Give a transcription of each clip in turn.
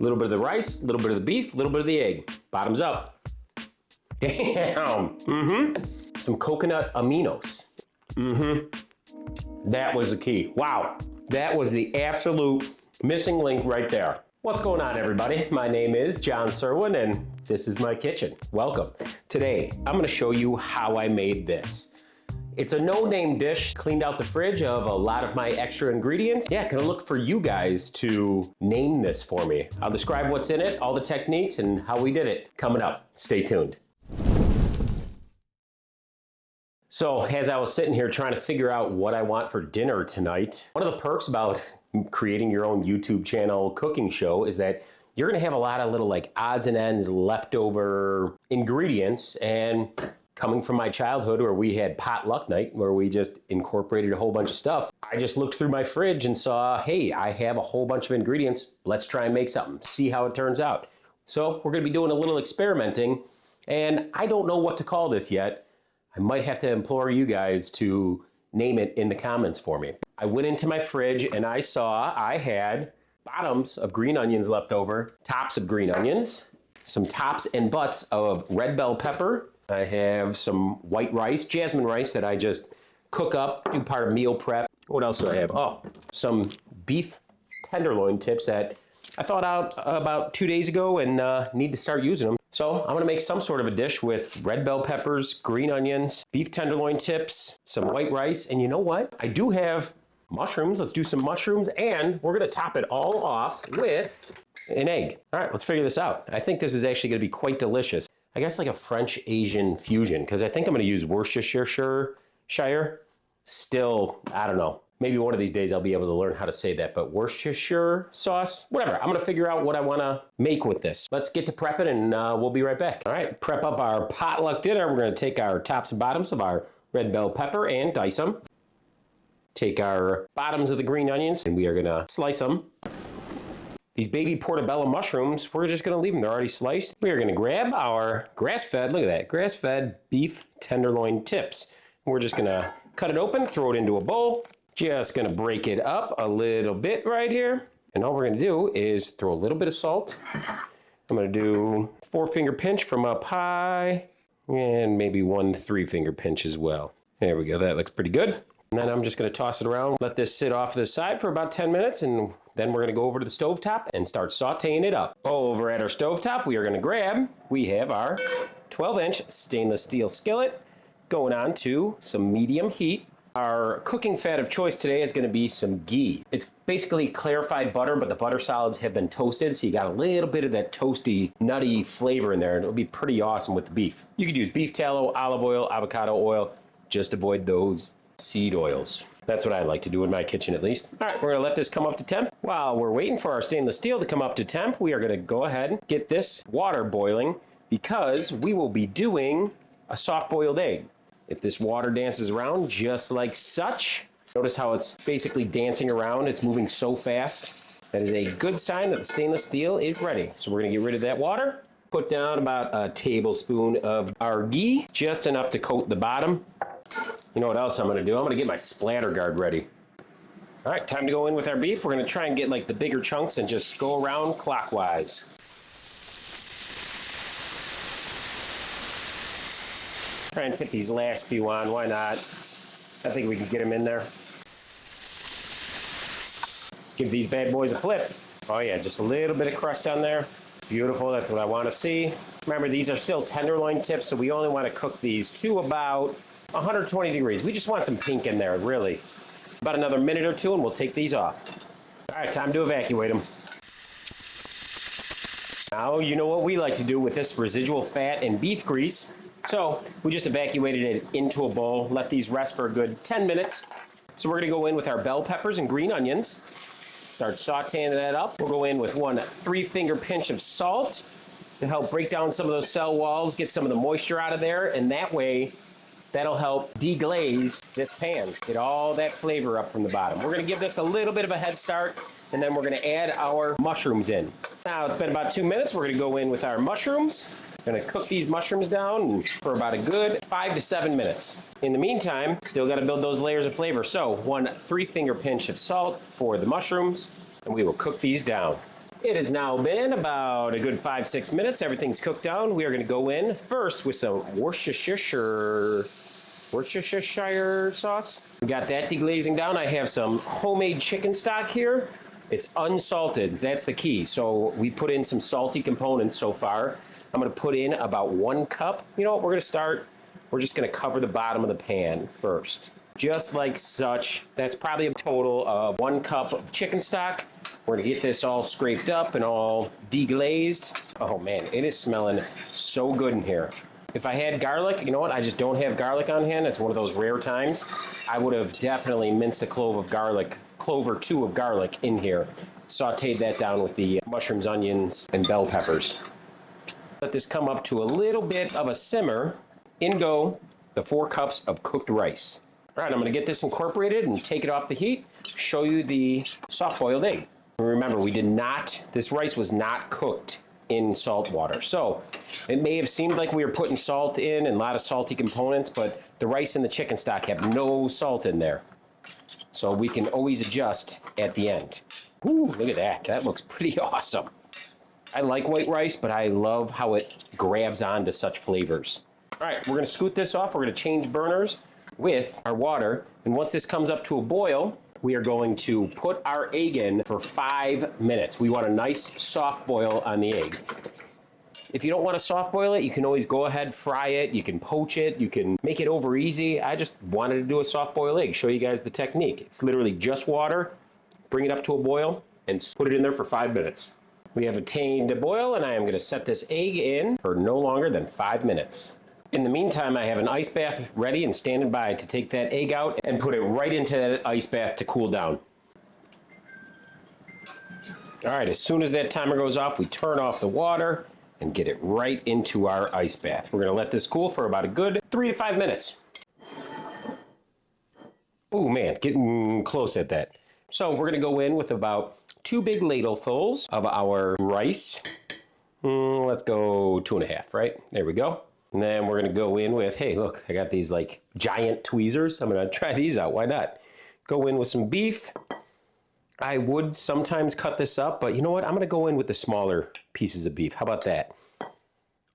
A little bit of the rice, a little bit of the beef, a little bit of the egg. Bottoms up. Damn. Some coconut aminos. That was the key. Wow. That was the absolute missing link right there. What's going on, everybody? My name is John Serwin, and this is my kitchen. Welcome. Today, I'm gonna show you how I made this. It's a no-name dish, cleaned out the fridge of a lot of my extra ingredients. Yeah, gonna look for you guys to name this for me. I'll describe what's in it, all the techniques, and how we did it coming up. Stay tuned. So, as I was sitting here trying to figure out what I want for dinner tonight, one of the perks about creating your own YouTube channel cooking show is that you're gonna have a lot of little like odds and ends leftover ingredients. And coming from my childhood where we had potluck night where we just incorporated a whole bunch of stuff, I just looked through my fridge and saw, hey, I have a whole bunch of ingredients. Let's try and make something, see how it turns out. So we're gonna be doing a little experimenting, and I don't know what to call this yet. I might have to implore you guys to name it in the comments for me. I went into my fridge and I saw I had bottoms of green onions left over, tops of green onions, some tops and butts of red bell pepper. I have some white rice, jasmine rice that I just cook up, do part of meal prep. What else do I have? Oh, some beef tenderloin tips that I thought out about 2 days ago and need to start using them. So I'm gonna make some sort of a dish with red bell peppers, green onions, beef tenderloin tips, some white rice, and you know what? I do have mushrooms. Let's do some mushrooms, and we're gonna top it all off with an egg. All right, let's figure this out. I think this is actually gonna be quite delicious. I guess like a French-Asian fusion, because I think I'm gonna use Worcestershire. Still, I don't know. Maybe one of these days I'll be able to learn how to say that, but Worcestershire sauce, whatever. I'm gonna figure out what I wanna make with this. Let's get to prepping and we'll be right back. All right, prep up our potluck dinner. We're gonna take our tops and bottoms of our red bell pepper and dice them. Take our bottoms of the green onions and we are gonna slice them. These baby portobello mushrooms, we're just gonna leave them, they're already sliced. We are gonna grab our grass-fed, look at that, grass-fed beef tenderloin tips. We're just gonna cut it open, throw it into a bowl. Just gonna break it up a little bit right here. And all we're gonna do is throw a little bit of salt. I'm gonna do 4-finger pinch from up high, and maybe 1 3-finger pinch as well. There we go, that looks pretty good. And then I'm just gonna toss it around, let this sit off to the side for about 10 minutes, and then we're gonna go over to the stovetop and start sauteing it up. Over at our stovetop, we have our 12-inch stainless steel skillet going on to some medium heat. Our cooking fat of choice today is gonna be some ghee. It's basically clarified butter, but the butter solids have been toasted, so you got a little bit of that toasty, nutty flavor in there, and it'll be pretty awesome with the beef. You could use beef tallow, olive oil, avocado oil, just avoid those seed oils. That's what I like to do in my kitchen, at least. All right, we're gonna let this come up to temp. While we're waiting for our stainless steel to come up to temp, we are gonna go ahead and get this water boiling because we will be doing a soft-boiled egg. If this water dances around just like such, notice how it's basically dancing around. It's moving so fast. That is a good sign that the stainless steel is ready. So we're gonna get rid of that water. Put down about a tablespoon of our ghee, just enough to coat the bottom. You know what else I'm gonna do? I'm gonna get my splatter guard ready. All right, time to go in with our beef. We're gonna try and get like the bigger chunks and just go around clockwise. Try and fit these last few on, why not? I think we can get them in there. Let's give these bad boys a flip. Oh yeah, just a little bit of crust on there. Beautiful, that's what I wanna see. Remember, these are still tenderloin tips, so we only wanna cook these to about 120 degrees. We just want some pink in there, really. About another minute or two and we'll take these off. All right, time to evacuate them. Now, you know what we like to do with this residual fat and beef grease. So we just evacuated it into a bowl, let these rest for a good 10 minutes. So we're gonna go in with our bell peppers and green onions, start sauteing that up. We'll go in with 1 3-finger pinch of salt to help break down some of those cell walls, get some of the moisture out of there, and that way, that'll help deglaze this pan, get all that flavor up from the bottom. We're gonna give this a little bit of a head start, and then we're gonna add our mushrooms in. Now it's been about 2 minutes, we're gonna go in with our mushrooms. Gonna cook these mushrooms down for about a good 5 to 7 minutes. In the meantime, still gotta build those layers of flavor. So 1 3-finger pinch of salt for the mushrooms, and we will cook these down. It has now been about a good 5-6 minutes. Everything's cooked down. We are going to go in first with some Worcestershire sauce. We got that deglazing down. I have some homemade chicken stock here. It's unsalted. That's the key. So we put in some salty components so far. I'm going to put in about 1 cup. You know what? We're going to start. We're just going to cover the bottom of the pan first. Just like such. That's probably a total of 1 cup of chicken stock. We're gonna get this all scraped up and all deglazed. Oh man, it is smelling so good in here. If I had garlic, you know what? I just don't have garlic on hand. It's one of those rare times. I would have definitely minced a clove or 2 of garlic in here. Sauteed that down with the mushrooms, onions, and bell peppers. Let this come up to a little bit of a simmer. In go the 4 cups of cooked rice. All right, I'm gonna get this incorporated and take it off the heat, show you the soft-boiled egg. Remember, this rice was not cooked in salt water. So it may have seemed like we were putting salt in and a lot of salty components, but the rice and the chicken stock have no salt in there. So we can always adjust at the end. Ooh, look at that. That looks pretty awesome. I like white rice, but I love how it grabs onto such flavors. All right, we're gonna scoot this off. We're gonna change burners with our water. And once this comes up to a boil, we are going to put our egg in for 5 minutes. We want a nice soft boil on the egg. If you don't want to soft boil it, you can always go ahead, fry it, you can poach it, you can make it over easy. I just wanted to do a soft boiled egg, show you guys the technique. It's literally just water, bring it up to a boil, and put it in there for 5 minutes. We have attained a boil, and I am going to set this egg in for no longer than 5 minutes. In the meantime, I have an ice bath ready and standing by to take that egg out and put it right into that ice bath to cool down. All right, as soon as that timer goes off, we turn off the water and get it right into our ice bath. We're gonna let this cool for about a good 3 to 5 minutes. Oh man, getting close at that. So we're gonna go in with about 2 big ladlefuls of our rice. Let's go 2.5, right? There we go. And then we're gonna go in with, hey, look, I got these like giant tweezers. I'm gonna try these out, why not? Go in with some beef. I would sometimes cut this up, but you know what? I'm gonna go in with the smaller pieces of beef. How about that?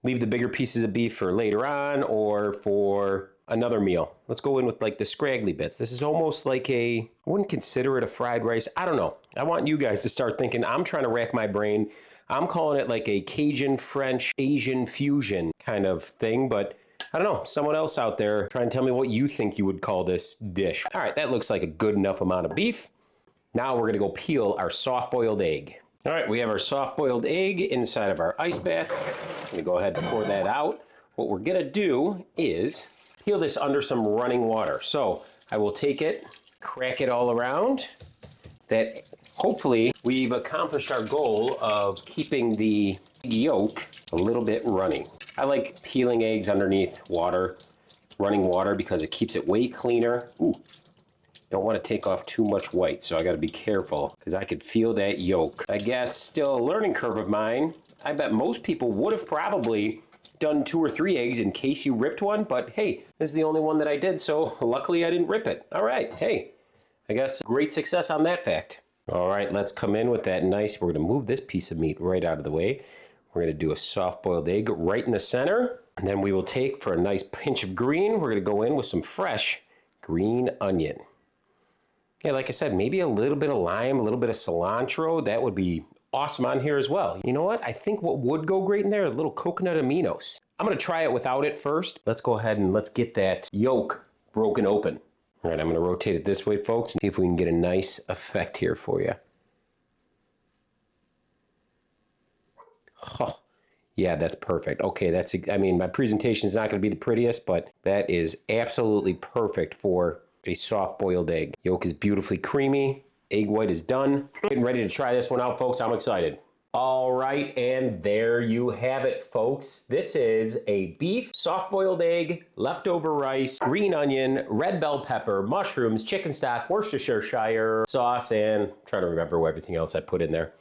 Leave the bigger pieces of beef for later on or for another meal. Let's go in with like the scraggly bits. This is almost like I wouldn't consider it a fried rice. I don't know. I want you guys to start thinking. I'm trying to rack my brain. I'm calling it like a Cajun, French, Asian fusion kind of thing, but I don't know. Someone else out there try and tell me what you think you would call this dish. All right, that looks like a good enough amount of beef. Now we're gonna go peel our soft-boiled egg. All right, we have our soft-boiled egg inside of our ice bath. I'm gonna go ahead and pour that out. What we're gonna do is peel this under some running water. So I will take it, crack it all around. That hopefully we've accomplished our goal of keeping the yolk a little bit runny. I like peeling eggs underneath water, running water, because it keeps it way cleaner. Ooh, don't want to take off too much white, so I got to be careful because I could feel that yolk. I guess still a learning curve of mine. I bet most people would have probably done 2 or 3 eggs in case you ripped one, but hey, this is the only one that I did, so luckily I didn't rip it. All right, hey. I guess great success on that fact. All right, let's come in with that nice, we're gonna move this piece of meat right out of the way. We're gonna do a soft-boiled egg right in the center. And then we will take, for a nice pinch of green, we're gonna go in with some fresh green onion. Yeah, like I said, maybe a little bit of lime, a little bit of cilantro. That would be awesome on here as well. You know what? I think what would go great in there, a little coconut aminos. I'm gonna try it without it first. Let's go ahead and let's get that yolk broken open. All right, I'm gonna rotate it this way, folks, and see if we can get a nice effect here for you. Oh, yeah, that's perfect. Okay, I mean, my presentation is not gonna be the prettiest, but that is absolutely perfect for a soft-boiled egg. Yolk is beautifully creamy. Egg white is done. Getting ready to try this one out, folks. I'm excited. All right, and there you have it, folks. This is a beef, soft-boiled egg, leftover rice, green onion, red bell pepper, mushrooms, chicken stock, Worcestershire sauce, and I'm trying to remember everything else I put in there.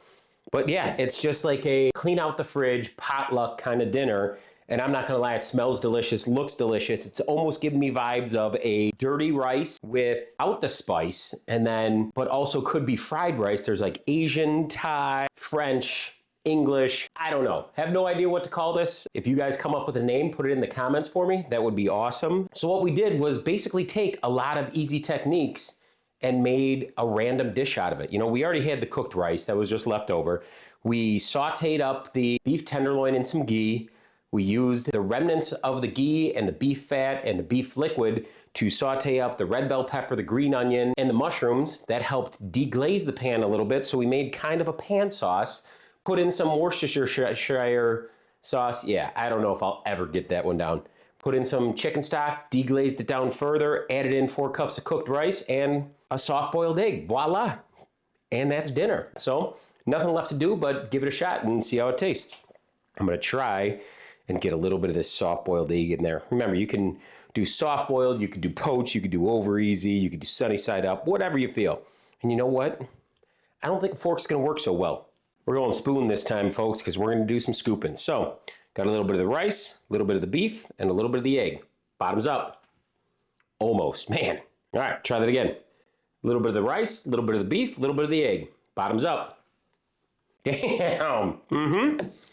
But yeah, it's just like a clean out the fridge, potluck kind of dinner. And I'm not gonna lie, it smells delicious, looks delicious. It's almost giving me vibes of a dirty rice without the spice, and then, but also could be fried rice. There's like Asian, Thai, French, English, I don't know. Have no idea what to call this. If you guys come up with a name, put it in the comments for me. That would be awesome. So what we did was basically take a lot of easy techniques and made a random dish out of it. You know, we already had the cooked rice that was just left over. We sauteed up the beef tenderloin in some ghee. We used the remnants of the ghee and the beef fat and the beef liquid to saute up the red bell pepper, the green onion, and the mushrooms. That helped deglaze the pan a little bit, so we made kind of a pan sauce. Put in some Worcestershire sauce. Yeah, I don't know if I'll ever get that one down. Put in some chicken stock, deglazed it down further, added in 4 cups of cooked rice and a soft-boiled egg. Voila! And that's dinner. So nothing left to do but give it a shot and see how it tastes. I'm gonna try and get a little bit of this soft-boiled egg in there. Remember, you can do soft-boiled, you can do poached, you can do over easy, you can do sunny side up, whatever you feel. And you know what? I don't think a fork's gonna work so well. We're going spoon this time, folks, because we're gonna do some scooping. So, got a little bit of the rice, a little bit of the beef, and a little bit of the egg. Bottoms up. Almost, man. All right, try that again. A little bit of the rice, a little bit of the beef, a little bit of the egg. Bottoms up. Damn.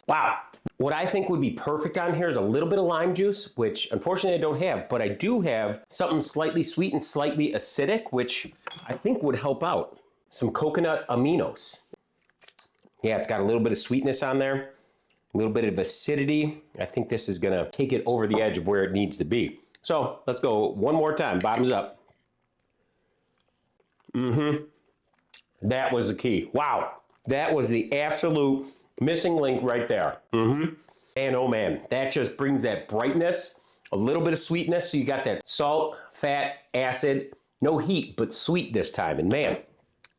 Wow. What I think would be perfect on here is a little bit of lime juice, which unfortunately I don't have, but I do have something slightly sweet and slightly acidic, which I think would help out. Some coconut aminos. Yeah, it's got a little bit of sweetness on there, a little bit of acidity. I think this is gonna take it over the edge of where it needs to be. So let's go one more time, bottoms up. That was the key. Wow, that was the absolute missing link right there. And oh man, that just brings that brightness, a little bit of sweetness. So you got that salt, fat, acid, no heat, but sweet this time. And man,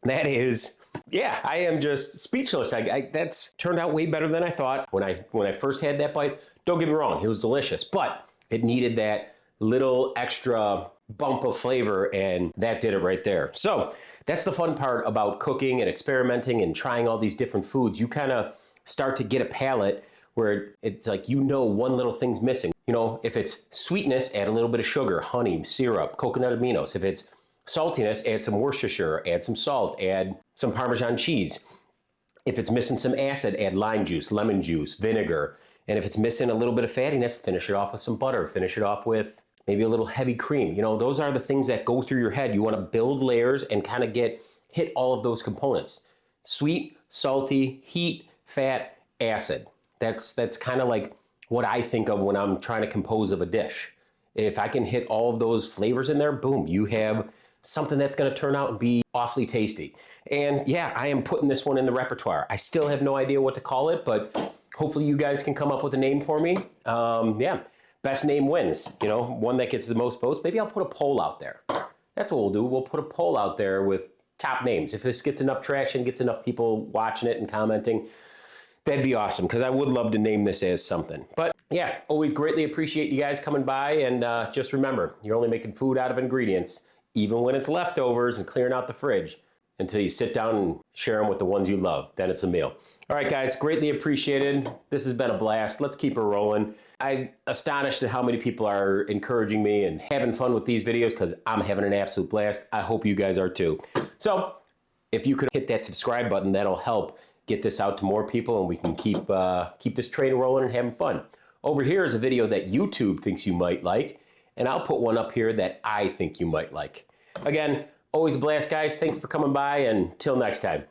that is, yeah, I am just speechless. That's turned out way better than I thought. When I first had that bite, don't get me wrong, it was delicious, but it needed that little extra bump of flavor, and that did it right there. So that's the fun part about cooking and experimenting and trying all these different foods. You kind of start to get a palate where it's like, you know, one little thing's missing. You know, if it's sweetness, add a little bit of sugar, honey, syrup, coconut aminos. If it's saltiness, add some Worcestershire, add some salt, add some Parmesan cheese. If it's missing some acid, add lime juice, lemon juice, vinegar. And if it's missing a little bit of fattiness, finish it off with some butter, finish it off with maybe a little heavy cream. You know, those are the things that go through your head. You want to build layers and kind of hit all of those components. Sweet, salty, heat, fat, acid. That's kind of like what I think of when I'm trying to compose of a dish. If I can hit all of those flavors in there, boom, you have something that's going to turn out and be awfully tasty. And yeah, I am putting this one in the repertoire. I still have no idea what to call it, but hopefully you guys can come up with a name for me. Yeah, best name wins. You know, one that gets the most votes. Maybe I'll put a poll out there. That's what we'll do. We'll put a poll out there with top names. If this gets enough traction, gets enough people watching it and commenting, that'd be awesome, because I would love to name this as something. But yeah, always greatly appreciate you guys coming by. And just remember, you're only making food out of ingredients, even when it's leftovers and clearing out the fridge, until you sit down and share them with the ones you love. Then it's a meal. All right, guys, greatly appreciated. This has been a blast. Let's keep her rolling. I'm astonished at how many people are encouraging me and having fun with these videos, because I'm having an absolute blast. I hope you guys are too. So if you could hit that subscribe button, that'll help get this out to more people, and we can keep this train rolling and having fun. Over here is a video that YouTube thinks you might like, and I'll put one up here that I think you might like. Again, always a blast, guys. Thanks for coming by, and till next time.